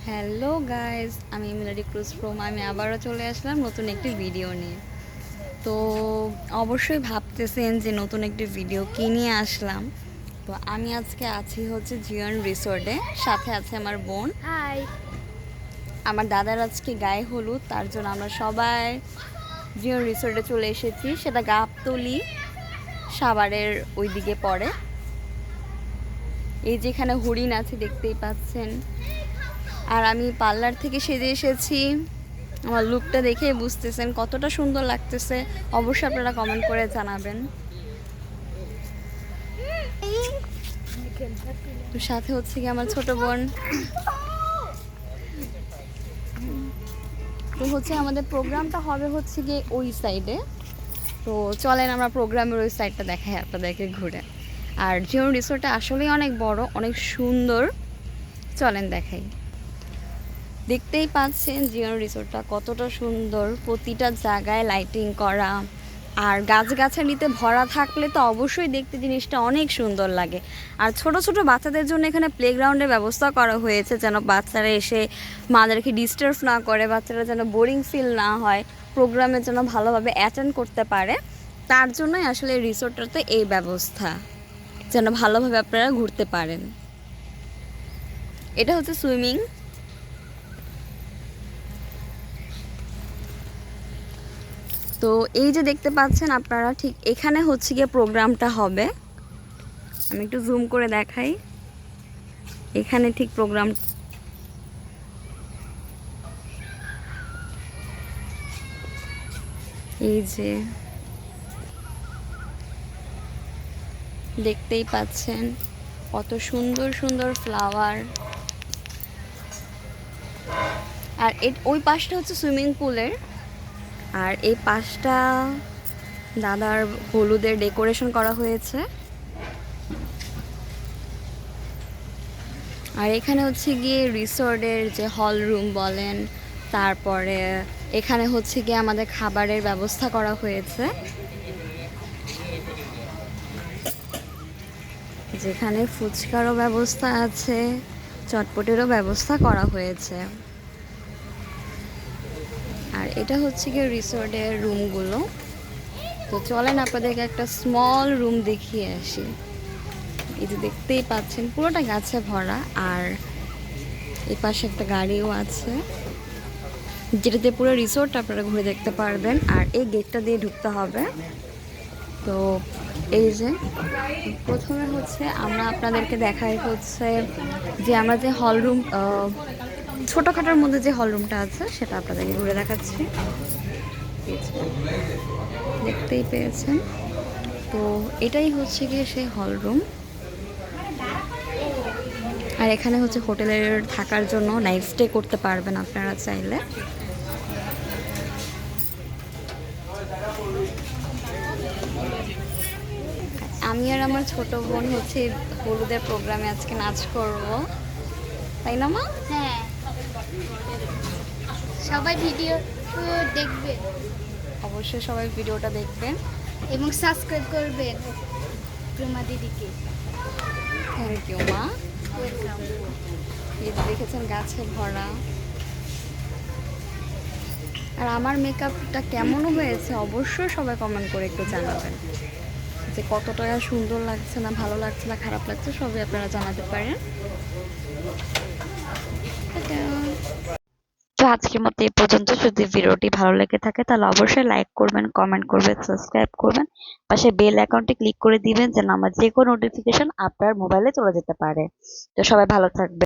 Hello guys, আমি মিলাডি cruise from আমি আবারও চলে আসলাম নতুন একটি ভিডিও নিয়ে। তো অবশ্যই ভাবতেছেন যে নতুন একটি ভিডিও কী নিয়ে আসলাম। তো আমি আজকে আছি হচ্ছে জিয়ন রিসোর্টে, সাথে আছে আমার বোন। হাই। আমার দাদার আজকে গায়ে হলুদ, তার জন্য আমরা সবাই জিয়ন রিসোর্টে চলে এসেছি। সেটা গাবতলী সাভারের ওই দিকে পড়ে। এই যেখানে হরিণ আছে দেখতেই পাচ্ছেন। আর আমি পার্লার থেকে সেজে এসেছি। আমার লুকটা দেখেই বুঝতেছেন কতটা সুন্দর লাগতেছে। অবশ্যই আপনারা কমেন্ট করে জানাবেন। তো সাথে হচ্ছে কি আমার ছোট বোন। তো হচ্ছে আমাদের প্রোগ্রামটা হবে হচ্ছে গিয়ে ওই সাইডে। তো চলেন আমরা প্রোগ্রামের ওই সাইডটা দেখাই আপনাদেরকে ঘুরে। আর জিওন রিসোর্টটা আসলেই অনেক বড়, অনেক সুন্দর। চলেন দেখাই। দেখতেই পাচ্ছেন জিওন রিসোর্টটা কতটা সুন্দর, প্রতিটা জায়গায় লাইটিং করা। আর গাছগাছালিতে ভরা থাকলে তো অবশ্যই দেখতে জিনিসটা অনেক সুন্দর লাগে। আর ছোট ছোট বাচ্চাদের জন্য এখানে প্লেগ্রাউন্ডের ব্যবস্থা করা হয়েছে, যেন বাচ্চারা এসে মাদেরকে ডিস্টার্ব না করে, বাচ্চারা যেন বোরিং ফিল না হয়, প্রোগ্রামে যেন ভালোভাবে অ্যাটেন্ড করতে পারে। তার জন্যই আসলে রিসোর্টটাতে এই ব্যবস্থা, যেন ভালোভাবে আপনারা ঘুরতে পারেন। এটা হচ্ছে সুইমিং। তো এই যে দেখতে পাচ্ছেন আপনারা, ঠিক এখানে হচ্ছে গিয়ে প্রোগ্রামটা হবে। আমি একটু জুম করে দেখাই। এখানে ঠিক প্রোগ্রাম, এই যে দেখতেই পাচ্ছেন কত সুন্দর সুন্দর ফ্লাওয়ার। আর ওই পাশটা হচ্ছে সুইমিং পুলের, আর এই পাশটা দাদার হলুদের ডেকোরেশন করা হয়েছে। আর এখানে হচ্ছে গিয়ে রিসোর্টের যে হল রুম বলেন, তারপরে এখানে হচ্ছে গিয়ে আমাদের খাবারের ব্যবস্থা করা হয়েছে, যেখানে ফুচকারও ব্যবস্থা আছে, চটপটেরও ব্যবস্থা করা হয়েছে। আর এটা হচ্ছে গিয়ে রিসোর্টের রুমগুলো। তো চলেন আপনাদেরকে একটা স্মল রুম দেখিয়ে আসি। এই যে দেখতেই পাচ্ছেন পুরোটা গাছে ভরা। আর এই পাশে একটা গাড়িও আছে, যেটাতে পুরো রিসোর্ট আপনারা ঘুরে দেখতে পারবেন। আর এই গেটটা দিয়ে ঢুকতে হবে। তো এই যে প্রথমে হচ্ছে আমরা আপনাদেরকে দেখাই হচ্ছে যে আমরা যে হল রুম, ছোটোখাটোর মধ্যে যে হল রুমটা আছে সেটা আপনাদেরকে ঘুরে দেখাচ্ছি। দেখতেই পেয়েছেন। তো এটাই হচ্ছে গিয়ে সেই হল রুম। আর এখানে হচ্ছে হোটেলের থাকার জন্য নাইট স্টে করতে পারবেন আপনারা চাইলে। আমি আর আমার ছোট বোন হচ্ছে হলুদের প্রোগ্রামে আজকে নাচ করব, তাই না মা? হ্যাঁ, সবাই ভিডিও দেখবে, অবশ্যই সবাই ভিডিওটা দেখবেন এবং সাবস্ক্রাইব করবেন প্রমা দিদিকে। থ্যাংক ইউ মা। ওয়েলকাম। এই যে দেখেছেন গাছে ভরা। আর আমার মেকআপটা কেমন হয়েছে অবশ্যই সবাই কমেন্ট করে একটু জানাবেন, যে কতটা সুন্দর লাগছে না, ভালো লাগছে না, খারাপ লাগছে, সবই আপনারা জানাতে পারেন। তো আজকের মতো এই পর্যন্ত। যদি ভিডিওটি ভালো লেগে থাকে তাহলে অবশ্যই লাইক করবেন, কমেন্ট করবেন, সাবস্ক্রাইব করবেন, পাশে বেল আইকনটি ক্লিক করে দিবেন যেন আমার যে কোনো নোটিফিকেশন আপনার মোবাইলে চলে যেতে পারে। তো সবাই ভালো থাকবেন।